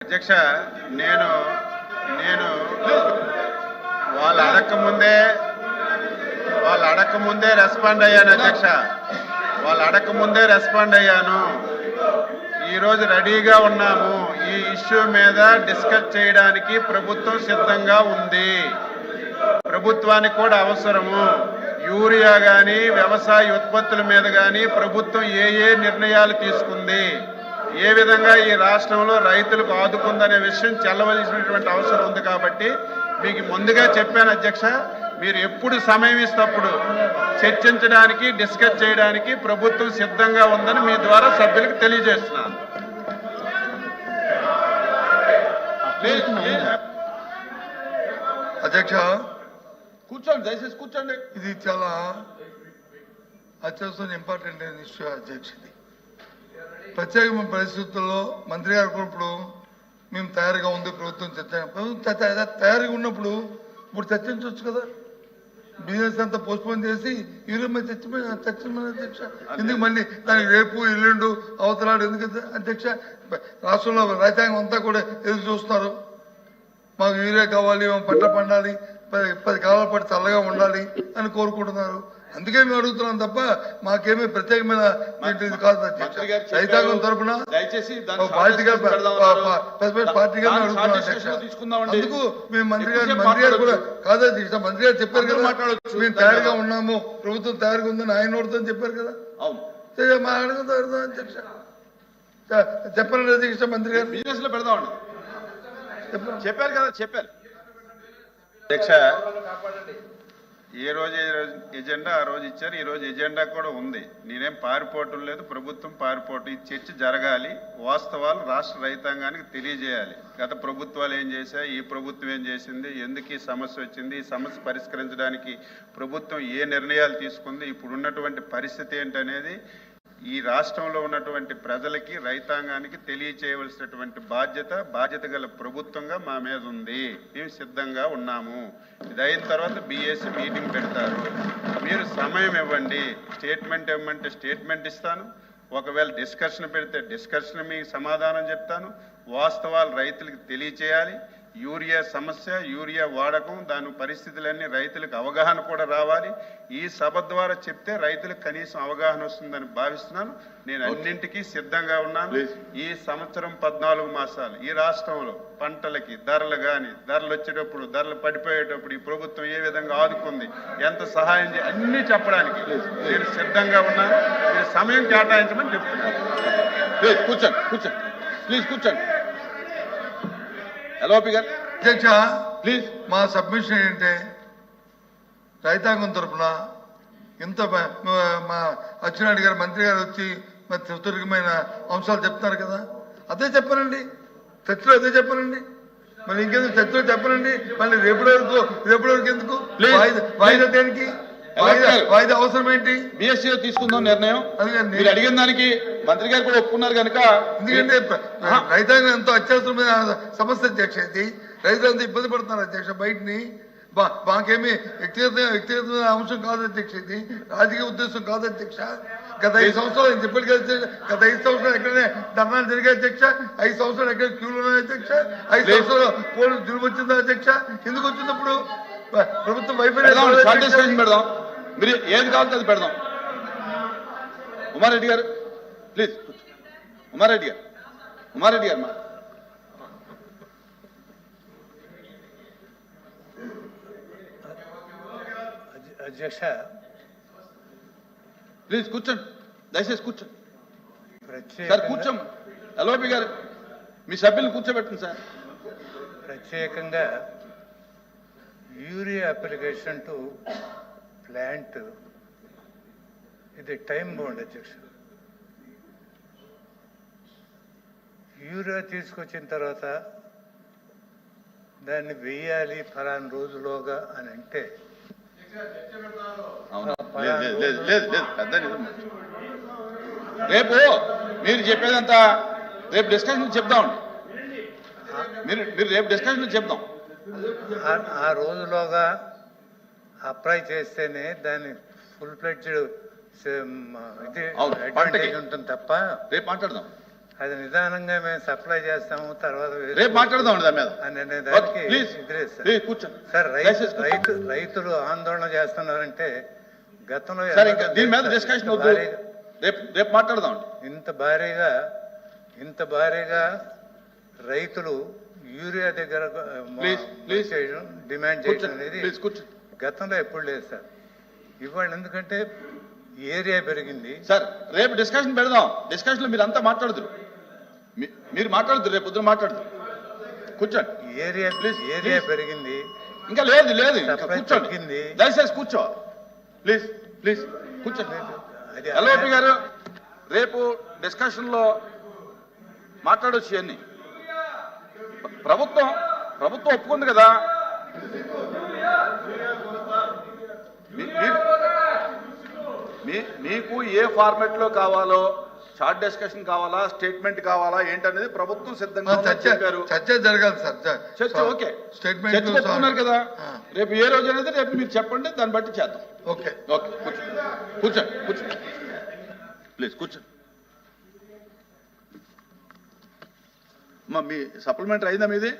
అధ్యక్ష నేను వాళ్ళు అడగకముందే రెస్పాండ్ అయ్యాను అధ్యక్ష. వాళ్ళు అడగకముందే రెస్పాండ్ అయ్యాను. ఈరోజు రెడీగా ఉన్నాము. ఈ ఇష్యూ మీద డిస్కస్ చేయడానికి ప్రభుత్వం సిద్ధంగా ఉంది. ప్రభుత్వానికి కూడా అవసరము. యూరియా కానీ వ్యవసాయ ఉత్పత్తుల మీద కానీ ప్రభుత్వం ఏ నిర్ణయాలు తీసుకుంది, ఏ విధంగా ఈ రాష్ట్రంలో రైతులకు ఆదుకుందనే విషయం చెల్లవలసినటువంటి అవసరం ఉంది. కాబట్టి మీకు ముందుగా చెప్పాను అధ్యక్ష, మీరు ఎప్పుడు సమయం ఇస్తప్పుడు చర్చించడానికి డిస్కస్ చేయడానికి ప్రభుత్వం సిద్ధంగా ఉందని మీ ద్వారా సభ్యులకు తెలియజేస్తున్నాను. అధ్యక్ష కూర్చోండి, దయచేసి కూర్చోండి. ఇది చాలా అత్యవసరం ఇంపార్టెంట్ అయిన ఇష్యూ అధ్యక్ష. ఇది ప్రత్యేకమైన పరిస్థితుల్లో మంత్రి గారు కూడా ఇప్పుడు మేము తయారుగా ఉంది, ప్రభుత్వం తయారుగా ఉన్నప్పుడు ఇప్పుడు చర్చించవచ్చు కదా. బిజినెస్ అంతా పోస్ట్పోన్ చేసి యూరియా మీద చర్చించమని అధ్యక్ష. ఎందుకు మళ్ళీ దానికి రేపు ఎల్లుండు అవతలాడు ఎందుకు అధ్యక్ష? రాష్ట్రంలో రైతాంగం అంతా కూడా ఎదురు చూస్తున్నారు. మాకు యూరియా కావాలి, మేము పంట పండాలి, 10 కాలాల పాటు చల్లగా ఉండాలి అని కోరుకుంటున్నారు. అందుకే మేము అడుగుతున్నాం తప్ప మాకేమీ ప్రత్యేకమైన కాదు అధ్యక్ష. రైతాంగం తరఫున పార్టీగా అడుగుతున్నాం అధ్యక్ష. అందుకు మేము మంత్రి గారు కూడా కాదు అధ్యక్ష. మంత్రి గారు చెప్పారు కదా, మేము తయారుగా ఉన్నాము, ప్రభుత్వం తయారుగా ఉందని ఆయన నోడుతో చెప్పారు కదా. మా అడుగుతాం అధ్యక్ష. చెప్పండి అధ్యక్ష. మంత్రి గారు బిజినెస్ లో పెడదామండి చెప్పారు కదా. అధ్యక్ష, ఏ రోజు ఎజెండా ఆ రోజు ఇచ్చారు. ఈ రోజు ఎజెండా కూడా ఉంది. నేనేం పారిపోవటం లేదు, ప్రభుత్వం పారిపోవటం. ఈ చర్చ జరగాలి, వాస్తవాలు రాష్ట్ర రైతాంగానికి తెలియజేయాలి. గత ప్రభుత్వాలు ఏం చేశాయి, ఈ ప్రభుత్వం ఏం చేసింది, ఎందుకు ఈ సమస్య వచ్చింది, ఈ సమస్య పరిష్కరించడానికి ప్రభుత్వం ఏ నిర్ణయాలు తీసుకుంది, ఇప్పుడు ఉన్నటువంటి పరిస్థితి ఏంటనేది ఈ రాష్ట్రంలో ఉన్నటువంటి ప్రజలకి రైతాంగానికి తెలియచేయవలసినటువంటి బాధ్యత గల ప్రభుత్వంగా మా మీద ఉంది. మేము సిద్ధంగా ఉన్నాము. ఇది అయిన తర్వాత బీఏసీ మీటింగ్ పెడతారు. మీరు సమయం ఇవ్వండి. స్టేట్మెంట్ ఇవ్వమంటే స్టేట్మెంట్ ఇస్తాను. ఒకవేళ డిస్కషన్ పెడితే డిస్కషన్ మీకు సమాధానం చెప్తాను. వాస్తవాలు రైతులకు తెలియచేయాలి. యూరియా సమస్య, యూరియా వాడకం, దాని పరిస్థితులన్నీ రైతులకు అవగాహన కూడా రావాలి. ఈ సభ ద్వారా చెప్తే రైతులకు కనీసం అవగాహన వస్తుందని భావిస్తున్నాను. నేను అన్నింటికీ సిద్ధంగా ఉన్నాను. ఈ సంవత్సరం 14 మాసాలు ఈ రాష్ట్రంలో పంటలకి ధరలు వచ్చేటప్పుడు, ధరలు పడిపోయేటప్పుడు ఈ ప్రభుత్వం ఏ విధంగా ఆదుకుంది, ఎంత సహాయం అన్నీ చెప్పడానికి నేను సిద్ధంగా ఉన్నాను. మీరు సమయం కేటాయించమని చెప్తున్నాను. కూర్చోండి. అధ్యక్ష, ప్లీజ్ మా సబ్మిషన్ ఏంటంటే రైతాంగం తరఫున ఇంత మా అచ్చెన్నాయుడు గారు మంత్రి గారు వచ్చి మరి సుదీర్ఘమైన అంశాలు చెప్తున్నారు కదా, అదే చెప్పనండి. చర్చలో అదే చెప్పనండి. మళ్ళీ ఇంకెందుకు చర్చలో చెప్పనండి. మళ్ళీ రేపటి వరకు ఎందుకు వాయిదా దేనికి? వాయిదా అవసరం ఏంటి? బిఎస్సీలో తీసుకుందాం నిర్ణయం. మీరు అడిగిన దానికి మంత్రి గారు కూడా ఒప్పుకున్నారు కనుక. ఎందుకంటే రైతాంగం ఎంతో అత్యవసరమైన సమస్య అధ్యక్ష. ఇది రైతులంతా ఇబ్బంది పడుతున్నారు అధ్యక్ష. బయటని మాకేమీ వ్యక్తిగతమైన అంశం కాదు అధ్యక్ష. ఇది రాజకీయ ఉద్దేశం కాదు అధ్యక్ష. గత 5 సంవత్సరాలు నేను చెప్పాను కదా, గత 5 సంవత్సరాలు ఎక్కడనే ధర్నాలు జరిగాయి అధ్యక్ష. 5 సంవత్సరాలు ఎక్కడ క్యూలు ఉన్నాయి అధ్యక్ష. 5 సంవత్సరాలు పోలీసు జులుము వచ్చిందా అధ్యక్ష? ఎందుకు వచ్చినప్పుడు ప్రభుత్వం వైఫల్యం పెడదాం. మీరు ఏది కావాలంటే అది పెడదాం. ఉమారెడ్డి గారు ప్లీజ్. ఉమారెడ్డి గారు మా అధ్యక్ష ప్లీజ్ కూర్చోండి, దయచేసి కూర్చోండి సార్. కూర్చోండి. ఎల్ఓపి గారు మీ సభ్యులను కూర్చోబెట్టండి సార్. ప్రత్యేకంగా యూరియా అప్లికేషన్ టు ప్లాంట్ ఇది టైం బౌండ్ అధ్యక్ష. యూరియా తీసుకొచ్చిన తర్వాత దాన్ని వేయాలి ఫలానా రోజులోగా అని అంటే రేపు మీరు చెప్పేదంతా రేపు డిస్కషన్ చెప్దామండి. మీరు రేపు డిస్కషన్ చెప్దాం. ఆ రోజులోగా అప్లై చేస్తేనే దాన్ని ఫుల్ ఫ్లెడ్జ్డ్ ఇది అడ్వాంటేజ్ ఉంటుంది తప్ప రేపు మాట్లాడదాం. అది నిదానంగా మేము సప్లై చేస్తాము తర్వాత రేపు మాట్లాడదాం దాని మీద. అనే దానికి ప్లీజ్ ఇదిలేదు సార్. ప్లీజ్ కూర్చోండి సార్ దయచేసి కూర్చోండి. రైతులు ఆందోళన చేస్తున్నారంటే గతంలో సార్ ఇంకా దీని మీద ఎంత డిస్కషన్ వద్దు, భారీగా- రేపు మాట్లాడదాం. ఇంత భారీగా రైతులు యూరియా దగ్గర ప్లీజ్ చేయడం డిమాండ్ చేయడం అనేది ప్లీజ్ కూర్చోండి గతంలో ఎప్పుడు లేదు సార్. ఇవాళ ఎందుకంటే ఏరియా పెరిగింది. సార్ రేపు డిస్కషన్ పెడదాం. డిస్కషన్ లో మీరు అంతా మాట్లాడుతురు, మీరు మాట్లాడుతురు, రేపు పొద్దున మాట్లాడుతురు. కూర్చోండి ఏరియా please. పెరిగింది. ఇంకా లేదు ఇంకా Supply కూర్చోండి తగ్గింది. దయచేసి కూర్చో ప్లీజ్ కూర్చోండి. అది ఎల్ఓపి గారు రేపు డిస్కషన్ లో మాట్లాడొచ్చు ఇవన్నీ. ప్రభుత్వం ఒప్పుకుంది కదా. మీకు ఏ ఫార్మాట్ లో కావాలో, షార్ట్ డిస్కషన్ కావాలా, స్టేట్మెంట్ కావాలా ఏంటనేది ప్రభుత్వం సిద్ధంగా ఉందని చెప్పారు. చర్చ జరగాలి సార్. చర్చ ఓకే, స్టేట్మెంట్ చర్చ పెట్టుకున్నారు కదా. ఆ. రేపు ఏ రోజు అనేది రేపు మీరు చెప్పండి, దాన్ని బట్టి చేద్దాం. ఓకే ఓకే కూర్చోండి ప్లీజ్ కూర్చోండి. మీ సప్లిమెంటరీ అయిందా మీది?